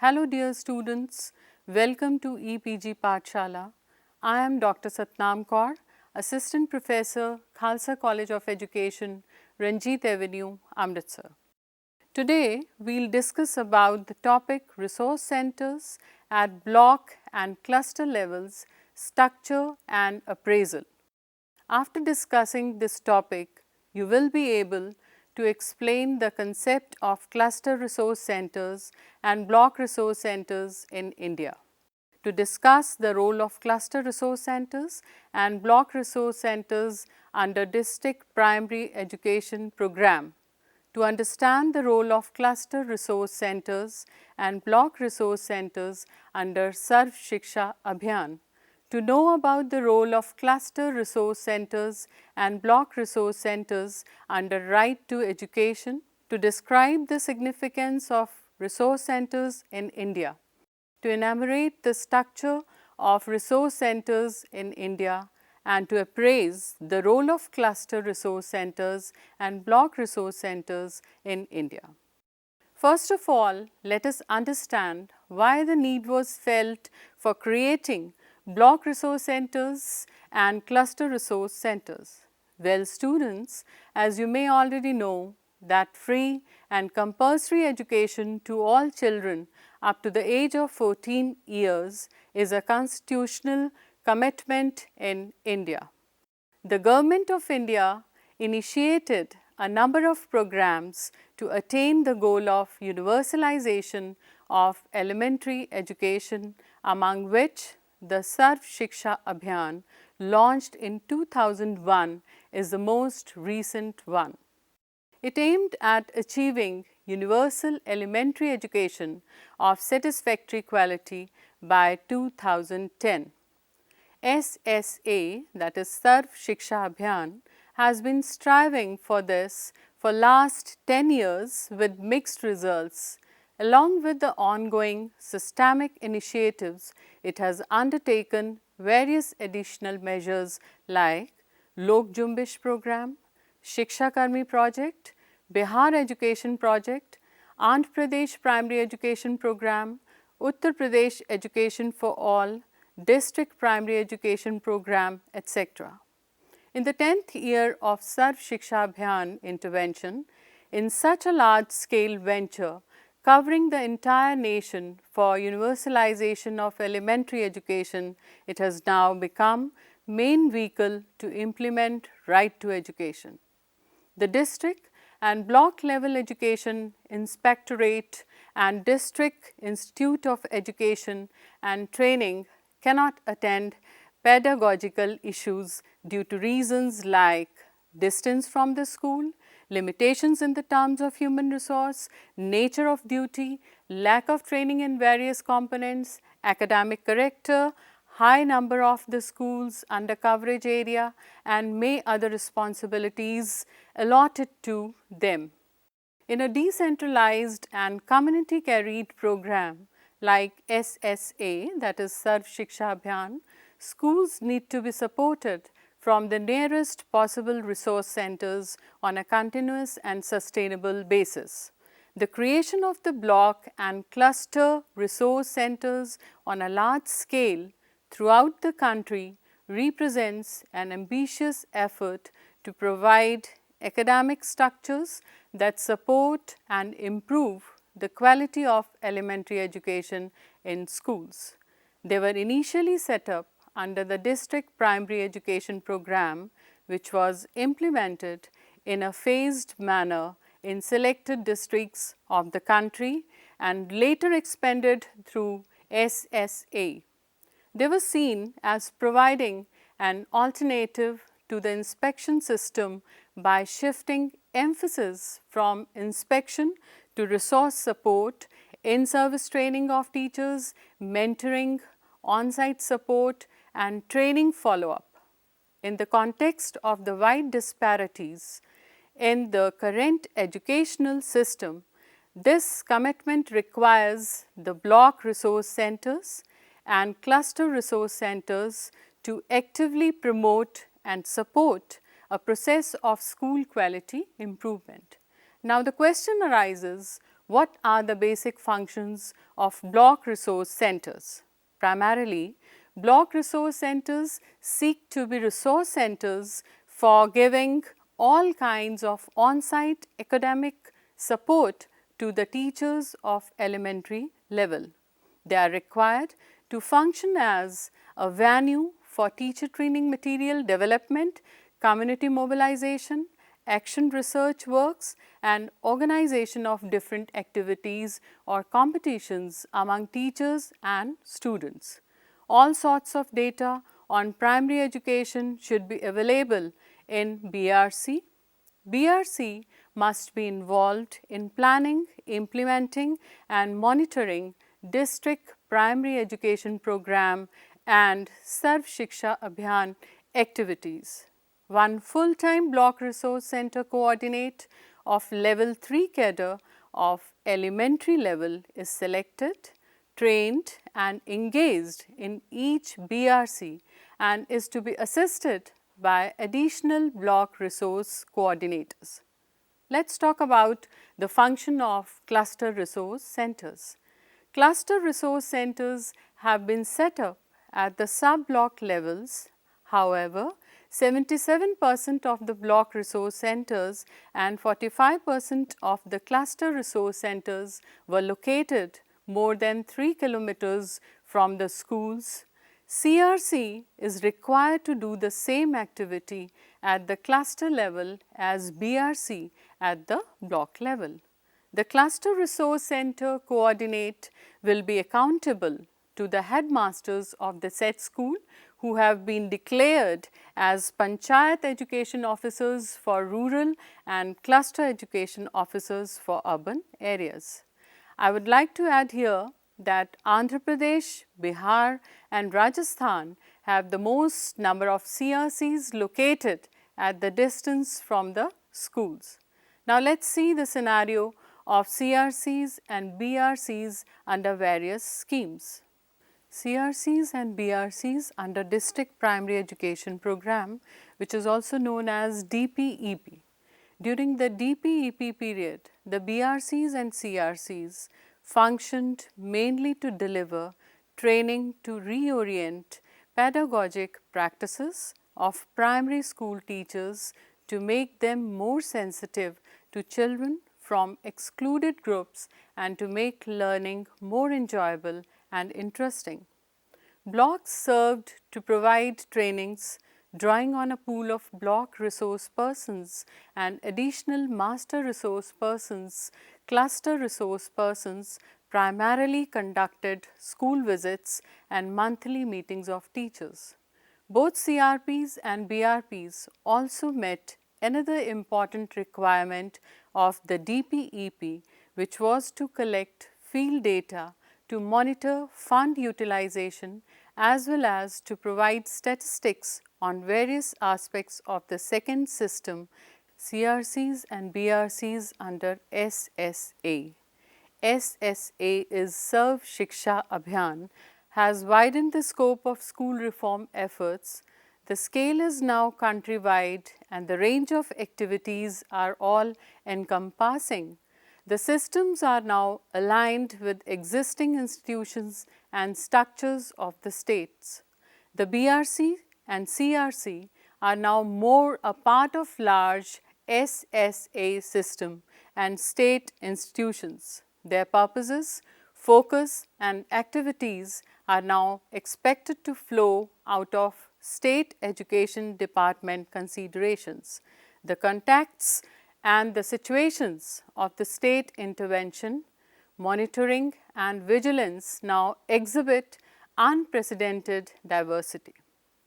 Hello dear students, welcome to EPG Pathshala. I am Dr. Satnam Kaur, Assistant Professor, Khalsa College of Education, Ranjit Avenue, Amritsar. Today we will discuss about the topic resource centers at block and cluster levels, structure and appraisal. After discussing this topic, you will be able to explain the concept of cluster resource centers and block resource centers in India. To discuss the role of cluster resource centers and block resource centers under district primary education program. To understand the role of cluster resource centers and block resource centers under Sarv Shiksha Abhiyan. To know about the role of cluster resource centers and block resource centers under Right to Education, to describe the significance of resource centers in India, to enumerate the structure of resource centers in India, and to appraise the role of cluster resource centers and block resource centers in India. First of all, let us understand why the need was felt for creating block resource centers and cluster resource centers. Well, students, as you may already know that free and compulsory education to all children up to the age of 14 years is a constitutional commitment in India. The Government of India initiated a number of programs to attain the goal of universalization of elementary education, among which the Sarv Shiksha Abhiyan launched in 2001 is the most recent one. It aimed at achieving universal elementary education of satisfactory quality by 2010. SSA, that is Sarv Shiksha Abhiyan, has been striving for this for last 10 years with mixed results. Along with the ongoing systemic initiatives, it has undertaken various additional measures like Lok Jumbish program, Shiksha Karmi project, Bihar Education project, Andhra Pradesh Primary Education program, Uttar Pradesh Education for All, District Primary Education program, etc. In the 10th year of Sarv Shiksha Abhiyan intervention, in such a large scale venture covering the entire nation for universalization of elementary education, it has now become main vehicle to implement right to education. The district and block level education inspectorate and district institute of education and training cannot attend pedagogical issues due to reasons like distance from the school, limitations in the terms of human resource, nature of duty, lack of training in various components, academic character, high number of the schools under coverage area, and may other responsibilities allotted to them. In a decentralized and community carried program like SSA, that is Sarv Shiksha Abhiyan, schools need to be supported from the nearest possible resource centers on a continuous and sustainable basis. The creation of the block and cluster resource centers on a large scale throughout the country represents an ambitious effort to provide academic structures that support and improve the quality of elementary education in schools. They were initially set up under the District Primary Education program, which was implemented in a phased manner in selected districts of the country and later expanded through SSA. They were seen as providing an alternative to the inspection system by shifting emphasis from inspection to resource support, in-service training of teachers, mentoring, on-site support, and training follow-up. In the context of the wide disparities in the current educational system, this commitment requires the block resource centers and cluster resource centers to actively promote and support a process of school quality improvement. Now, the question arises, what are the basic functions of block resource centers? Primarily, block resource centers seek to be resource centers for giving all kinds of on-site academic support to the teachers of elementary level. They are required to function as a venue for teacher training material development, community mobilization, action research works, and organization of different activities or competitions among teachers and students. All sorts of data on primary education should be available in BRC. BRC must be involved in planning, implementing, and monitoring district primary education program and Sarv Shiksha Abhiyan activities. One full-time block resource center coordinate of level 3 cadre of elementary level is selected, trained and engaged in each BRC and is to be assisted by additional block resource coordinators. Let's talk about the function of cluster resource centers. Cluster resource centers have been set up at the sub-block levels. However, 77% of the block resource centers and 45% of the cluster resource centers were located more than 3 kilometers from the schools. CRC is required to do the same activity at the cluster level as BRC at the block level. The cluster resource center coordinate will be accountable to the headmasters of the said school who have been declared as Panchayat Education Officers for rural and cluster education officers for urban areas. I would like to add here that Andhra Pradesh, Bihar and Rajasthan have the most number of CRCs located at the distance from the schools. Now, let us see the scenario of CRCs and BRCs under various schemes. CRCs and BRCs under District Primary Education Program, which is also known as DPEP. During the DPEP period, the BRCs and CRCs functioned mainly to deliver training to reorient pedagogic practices of primary school teachers to make them more sensitive to children from excluded groups and to make learning more enjoyable and interesting. Blocks served to provide trainings drawing on a pool of block resource persons and additional master resource persons, cluster resource persons primarily conducted school visits and monthly meetings of teachers. Both CRPs and BRPs also met another important requirement of the DPEP, which was to collect field data to monitor fund utilization as well as to provide statistics on various aspects of the second system, CRCs and BRCs under SSA. SSA is Sarv Shiksha Abhiyan, has widened the scope of school reform efforts. The scale is now countrywide and the range of activities are all encompassing. The systems are now aligned with existing institutions and structures of the states. The BRC and CRC are now more a part of large SSA system and state institutions. Their purposes, focus and activities are now expected to flow out of state education department considerations. The contexts and the situations of the state intervention, monitoring and vigilance now exhibit unprecedented diversity.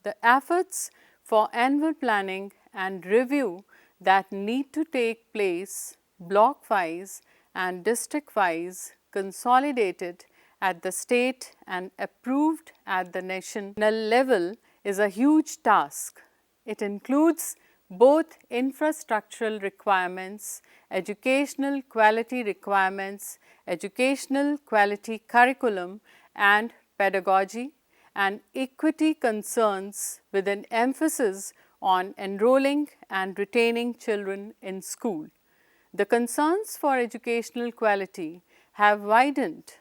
The efforts for annual planning and review that need to take place block-wise and district-wise, consolidated at the state and approved at the national level is a huge task. It includes both infrastructural requirements, educational quality requirements, educational quality curriculum and pedagogy, and equity concerns with an emphasis on enrolling and retaining children in school. The concerns for educational quality have widened.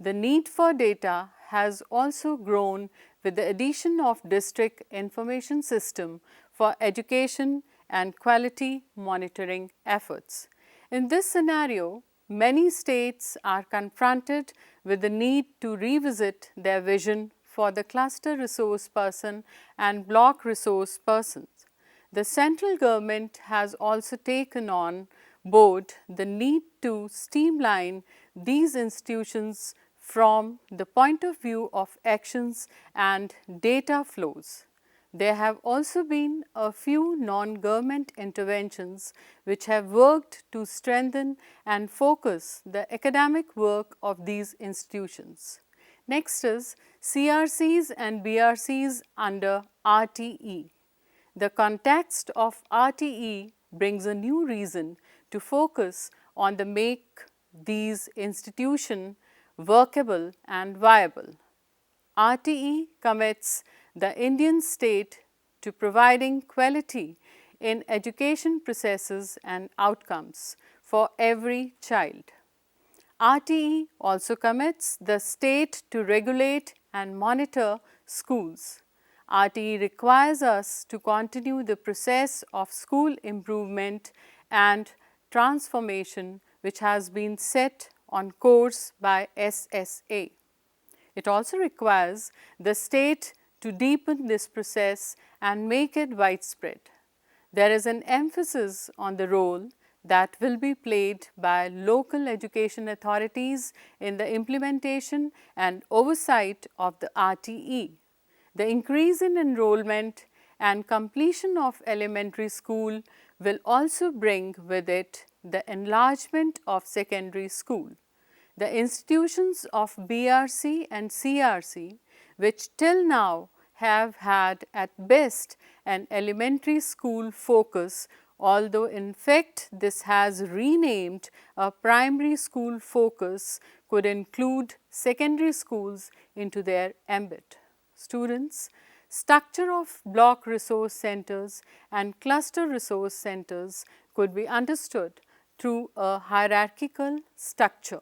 The need for data has also grown with the addition of District Information System for education and quality monitoring efforts. In this scenario, many states are confronted with the need to revisit their vision for the cluster resource person and block resource persons. The central government has also taken on board the need to streamline these institutions from the point of view of actions and data flows. There have also been a few non-government interventions which have worked to strengthen and focus the academic work of these institutions. Next is CRCs and BRCs under RTE. The context of RTE brings a new reason to focus on the make these institutions workable and viable. RTE commits the Indian state to providing quality in education processes and outcomes for every child. RTE also commits the state to regulate and monitor schools. RTE requires us to continue the process of school improvement and transformation which has been set on course by SSA. It also requires the state to deepen this process and make it widespread. There is an emphasis on the role that will be played by local education authorities in the implementation and oversight of the RTE. The increase in enrollment and completion of elementary school will also bring with it the enlargement of secondary school. The institutions of BRC and CRC, which till now have had at best an elementary school focus, although in fact this has renamed a primary school focus, could include secondary schools into their ambit. Students, structure of block resource centers and cluster resource centers could be understood through a hierarchical structure.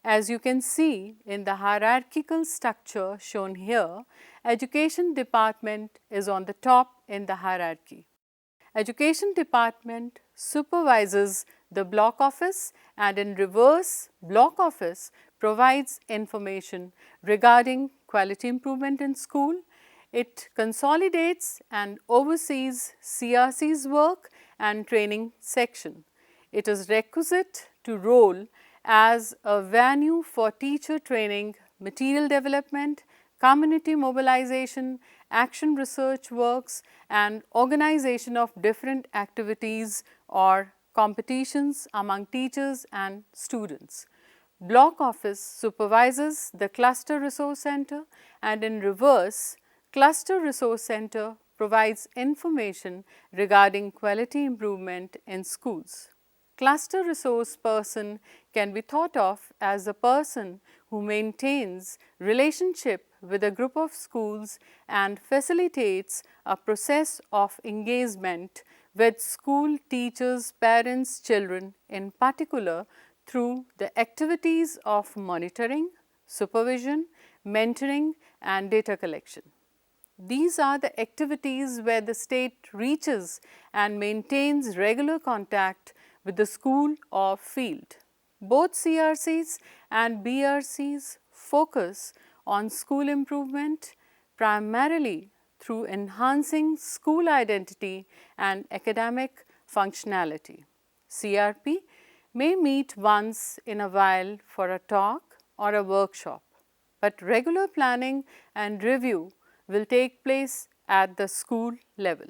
As you can see in the hierarchical structure shown here, Education Department is on the top in the hierarchy. Education Department supervises the block office and in reverse, block office provides information regarding quality improvement in school. It consolidates and oversees CRC's work and training section. It is requisite to role as a venue for teacher training, material development, community mobilization, action research works and organization of different activities or competitions among teachers and students. Block office supervises the cluster resource center and in reverse, cluster resource center provides information regarding quality improvement in schools. Cluster resource person can be thought of as a person who maintains relationship with a group of schools and facilitates a process of engagement with school teachers, parents, children in particular through the activities of monitoring, supervision, mentoring and data collection. These are the activities where the state reaches and maintains regular contact with the school or field. Both CRCs and BRCs focus on school improvement primarily through enhancing school identity and academic functionality. CRP may meet once in a while for a talk or a workshop, but regular planning and review will take place at the school level.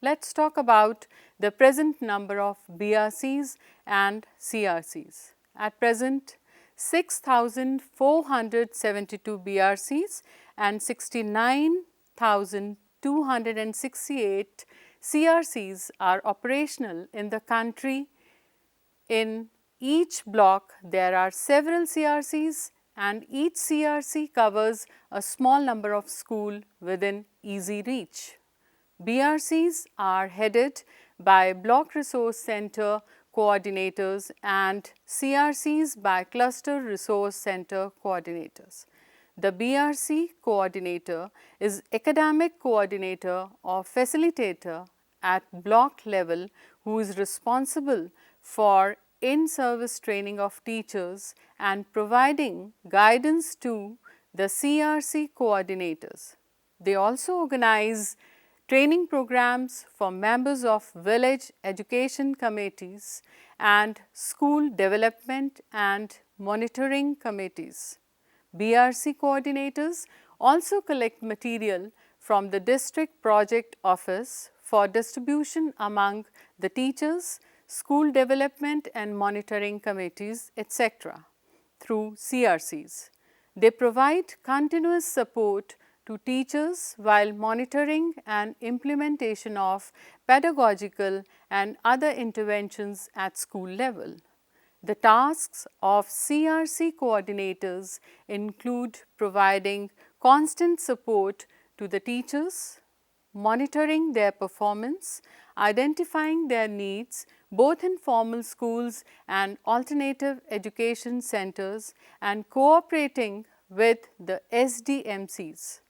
Let's talk about the present number of BRCs and CRCs. At present, 6,472 BRCs and 69,268 CRCs are operational in the country. In each block, there are several CRCs and each CRC covers a small number of schools within easy reach. BRCs are headed by Block Resource Center coordinators and CRCs by Cluster Resource Center coordinators. The BRC coordinator is academic coordinator or facilitator at block level who is responsible for in-service training of teachers and providing guidance to the CRC coordinators. They also organize training programs for members of village education committees and school development and monitoring committees. BRC coordinators also collect material from the district project office for distribution among the teachers, school development and monitoring committees, etc. through CRCs. They provide continuous support to teachers while monitoring and implementation of pedagogical and other interventions at school level. The tasks of CRC coordinators include providing constant support to the teachers, monitoring their performance, identifying their needs both in formal schools and alternative education centers, and cooperating with the SDMCs.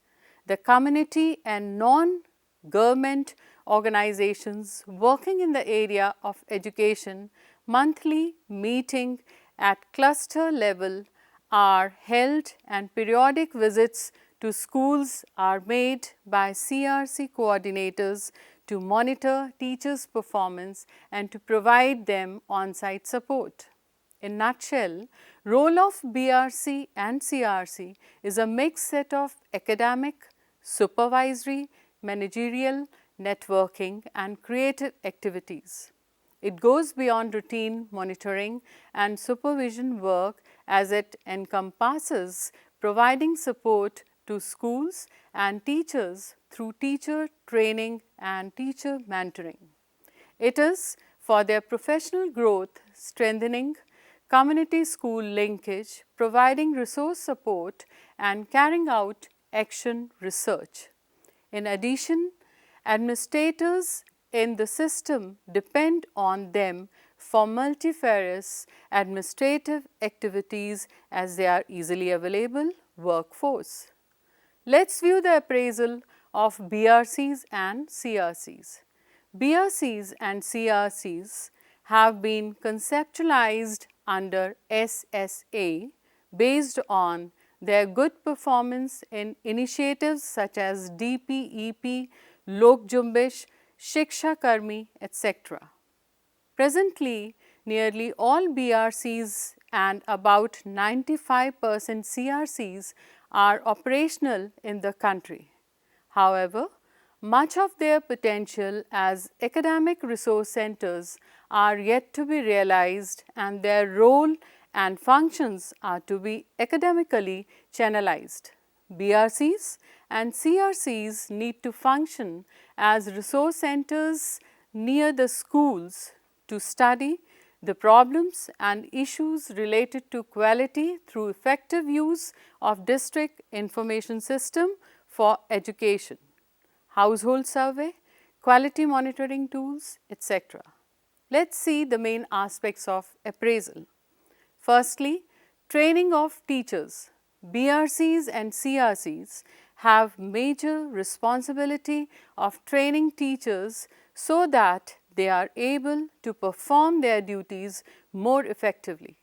The community and non-government organizations working in the area of education monthly meeting at cluster level are held and periodic visits to schools are made by CRC coordinators to monitor teachers' performance and to provide them on-site support. In nutshell, role of BRC and CRC is a mixed set of academic, supervisory, managerial, networking and creative activities. It goes beyond routine monitoring and supervision work as it encompasses providing support to schools and teachers through teacher training and teacher mentoring. It is for their professional growth, strengthening community school linkage, providing resource support and carrying out action research. In addition, administrators in the system depend on them for multifarious administrative activities as they are easily available workforce. Let's view the appraisal of BRCs and CRCs. BRCs and CRCs have been conceptualized under SSA based on their good performance in initiatives such as DPEP, Lok Jumbish, Shiksha Karmi, etc. Presently, nearly all BRCs and about 95% CRCs are operational in the country. However, much of their potential as academic resource centers are yet to be realized and their role and functions are to be academically channelized. BRCs and CRCs need to function as resource centers near the schools to study the problems and issues related to quality through effective use of district information system for education, household survey, quality monitoring tools, etc. Let's see the main aspects of appraisal. Firstly, training of teachers. BRCs and CRCs have major responsibility of training teachers so that they are able to perform their duties more effectively.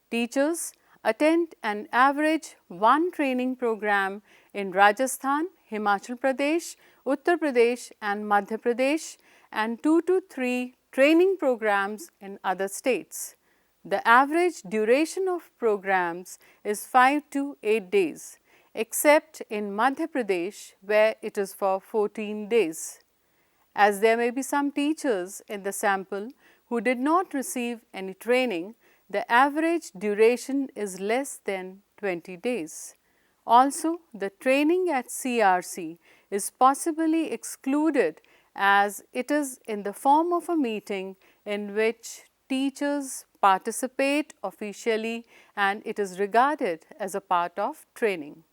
Teachers attend an average one training program in Rajasthan, Himachal Pradesh, Uttar Pradesh and Madhya Pradesh and 2 to 3 training programs in other states. The average duration of programs is 5 to 8 days, except in Madhya Pradesh where it is for 14 days. As there may be some teachers in the sample who did not receive any training, the average duration is less than 20 days. Also, the training at CRC is possibly excluded as it is in the form of a meeting in which teachers participate officially and it is regarded as a part of training.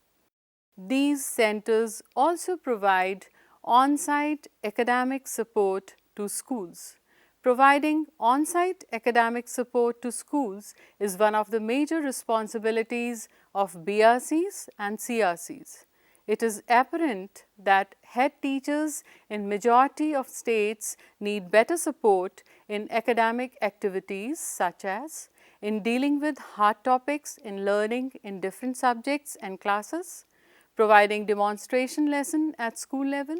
These centers also provide on-site academic support to schools. Providing on-site academic support to schools is one of the major responsibilities of BRCs and CRCs. It is apparent that head teachers in majority of states need better support in academic activities such as in dealing with hard topics in learning in different subjects and classes, providing demonstration lesson at school level,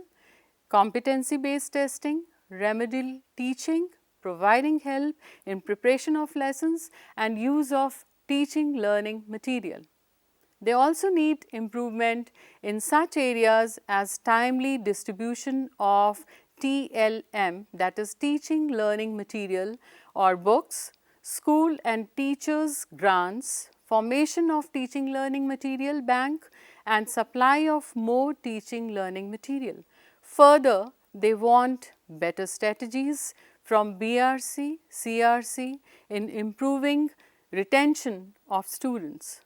competency-based testing, remedial teaching, providing help in preparation of lessons and use of teaching learning material. They also need improvement in such areas as timely distribution of TLM, that is teaching learning material or books, school and teachers grants, formation of teaching learning material bank and supply of more teaching learning material. Further, they want better strategies from BRC, CRC in improving retention of students.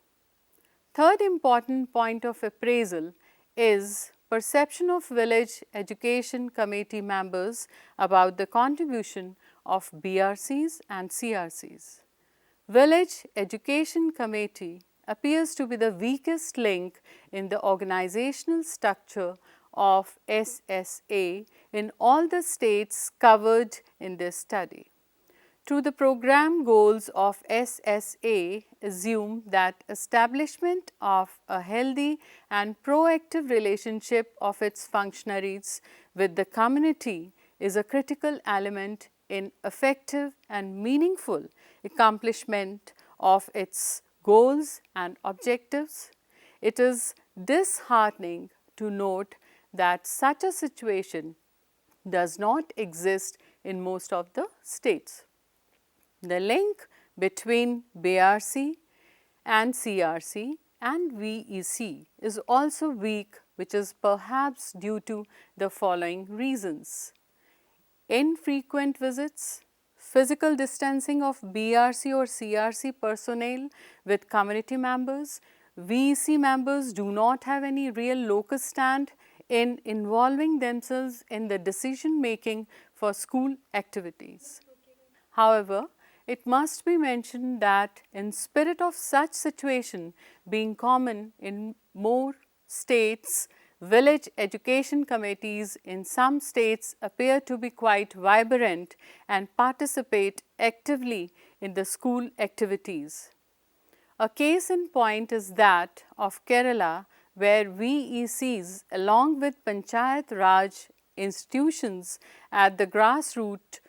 Third important point of appraisal is perception of village education committee members about the contribution of BRCs and CRCs. Village Education Committee appears to be the weakest link in the organizational structure of SSA in all the states covered in this study. To the program goals of SSA assume that establishment of a healthy and proactive relationship of its functionaries with the community is a critical element in effective and meaningful accomplishment of its goals and objectives. It is disheartening to note that such a situation does not exist in most of the states. The link between BRC and CRC and VEC is also weak, which is perhaps due to the following reasons: infrequent visits, physical distancing of BRC or CRC personnel with community members. VEC members do not have any real locus stand in involving themselves in the decision making for school activities. However, it must be mentioned that in spirit of such situation being common in more states, village education committees in some states appear to be quite vibrant and participate actively in the school activities. A case in point is that of Kerala, where VECs along with Panchayat Raj institutions at the grassroots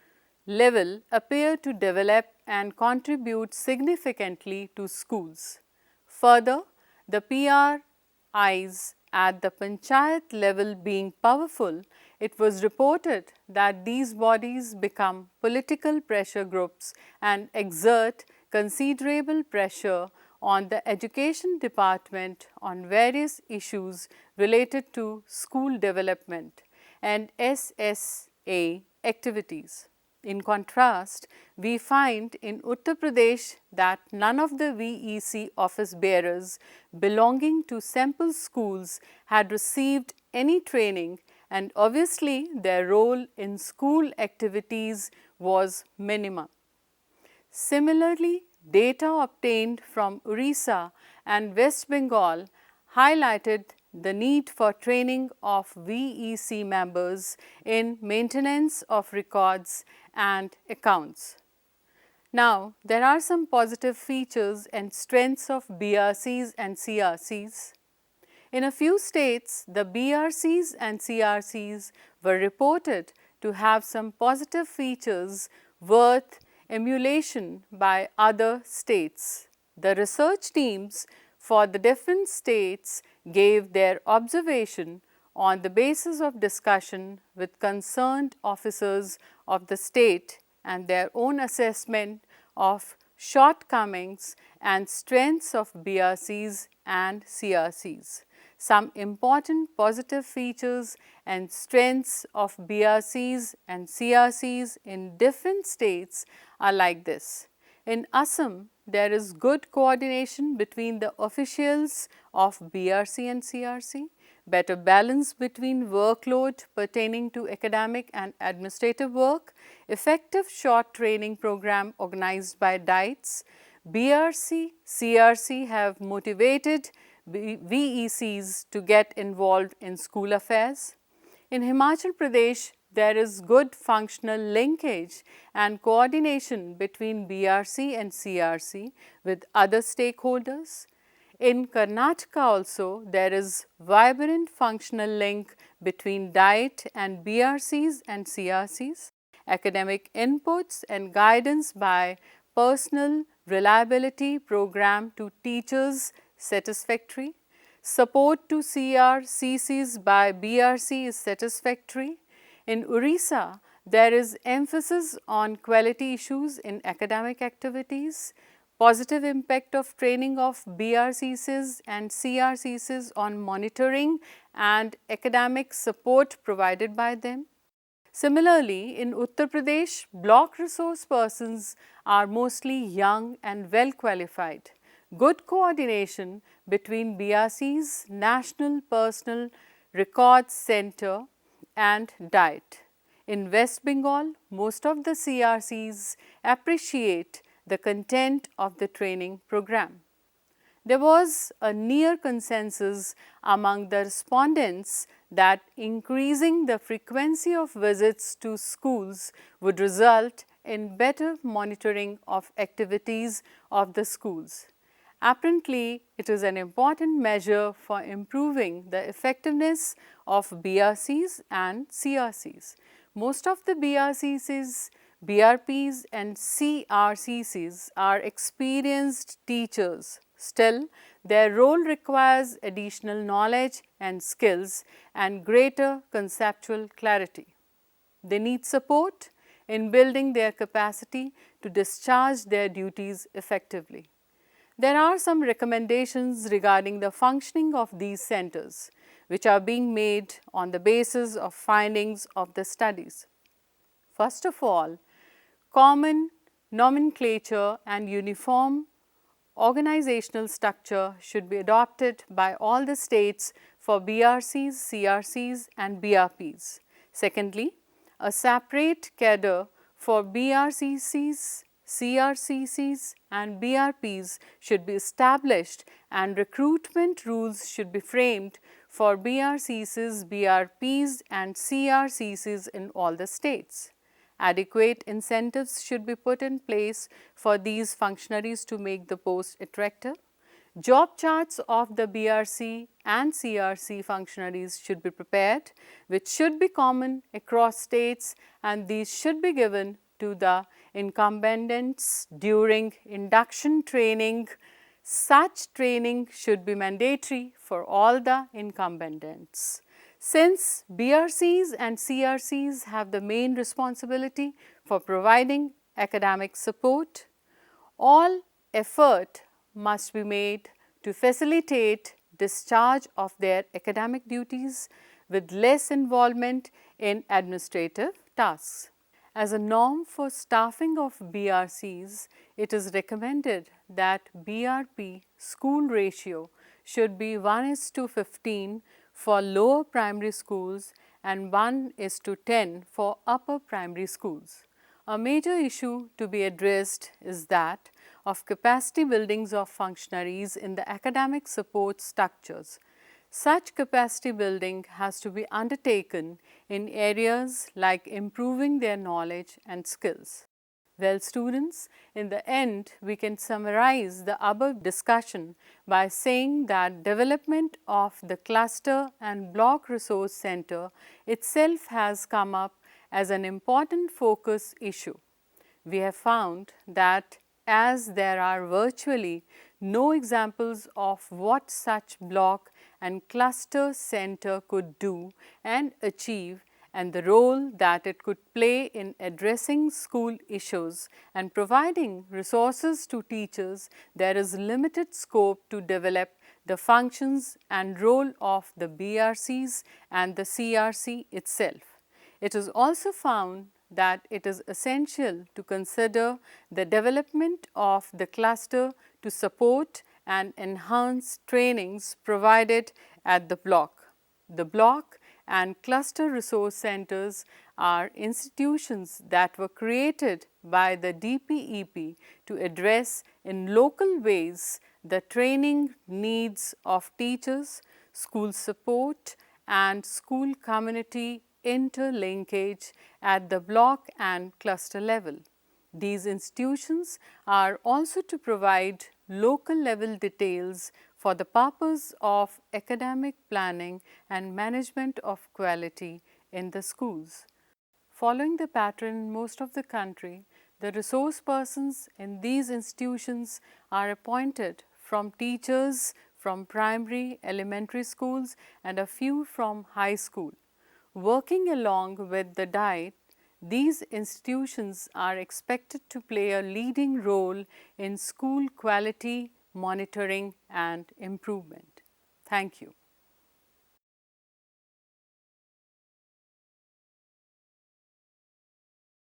level appear to develop and contribute significantly to schools. Further, the PRIs at the Panchayat level being powerful, it was reported that these bodies become political pressure groups and exert considerable pressure on the education department on various issues related to school development and SSA activities. In contrast, we find in Uttar Pradesh that none of the VEC office bearers belonging to sample schools had received any training, and obviously their role in school activities was minimum. Similarly, data obtained from Orissa and West Bengal highlighted the need for training of VEC members in maintenance of records and accounts. Now, there are some positive features and strengths of BRCs and CRCs. In a few states, the BRCs and CRCs were reported to have some positive features worth emulation by other states. The research teams for the different states gave their observation on the basis of discussion with concerned officers of the state and their own assessment of shortcomings and strengths of BRCs and CRCs. Some important positive features and strengths of BRCs and CRCs in different states are like this. In Assam, there is good coordination between the officials of BRC and CRC. better balance between workload pertaining to academic and administrative work, effective short training program organized by DIETS, BRC, CRC have motivated VECs to get involved in school affairs. In Himachal Pradesh, there is good functional linkage and coordination between BRC and CRC with other stakeholders. In Karnataka also, there is vibrant functional link between DIET and BRCs and CRCs. Academic inputs and guidance by personal reliability program to teachers satisfactory. Support to CRCCs by BRC is satisfactory. In Orissa, there is emphasis on quality issues in academic activities, positive impact of training of BRCCs and CRCCs on monitoring and academic support provided by them. Similarly, in Uttar Pradesh, block resource persons are mostly young and well qualified. Good coordination between BRC's National Personal Records Center and DIET. In West Bengal, most of the CRCs appreciate the content of the training program. There was a near consensus among the respondents that increasing the frequency of visits to schools would result in better monitoring of activities of the schools. Apparently, it is an important measure for improving the effectiveness of BRCs and CRCs. Most of the BRCs, BRPs and CRCCs are experienced teachers. Still, their role requires additional knowledge and skills and greater conceptual clarity. They need support in building their capacity to discharge their duties effectively. There are some recommendations regarding the functioning of these centers, which are being made on the basis of findings of the studies. First of all, common nomenclature and uniform organizational structure should be adopted by all the states for BRCs, CRCs and BRPs. Secondly, a separate cadre for BRCCs, CRCCs and BRPs should be established and recruitment rules should be framed for BRCCs, BRPs and CRCCs in all the states. Adequate incentives should be put in place for these functionaries to make the post attractive. Job charts of the BRC and CRC functionaries should be prepared, which should be common across states, and these should be given to the incumbents during induction training. Such training should be mandatory for all the incumbents. Since BRCs and CRCs have the main responsibility for providing academic support, all effort must be made to facilitate discharge of their academic duties with less involvement in administrative tasks. As a norm for staffing of BRCs, it is recommended that BRP school ratio should be 1:15 for lower primary schools and 1:10 for upper primary schools. A major issue to be addressed is that of capacity buildings of functionaries in the academic support structures. Such capacity building has to be undertaken in areas like improving their knowledge and skills. Well, students, in the end, we can summarize the above discussion by saying that development of the cluster and block resource center itself has come up as an important focus issue. We have found that as there are virtually no examples of what such block and cluster center could do and achieve, and the role that it could play in addressing school issues and providing resources to teachers, there is limited scope to develop the functions and role of the BRCs and the CRC itself. It is also found that it is essential to consider the development of the cluster to support and enhance trainings provided at the block. The block and cluster resource centers are institutions that were created by the DPEP to address in local ways the training needs of teachers, school support and school community interlinkage at the block and cluster level. These institutions are also to provide local level details for the purpose of academic planning and management of quality in the schools. Following the pattern in most of the country, the resource persons in these institutions are appointed from teachers from primary, elementary schools and a few from high school. Working along with the diet, these institutions are expected to play a leading role in school quality monitoring and improvement. Thank you.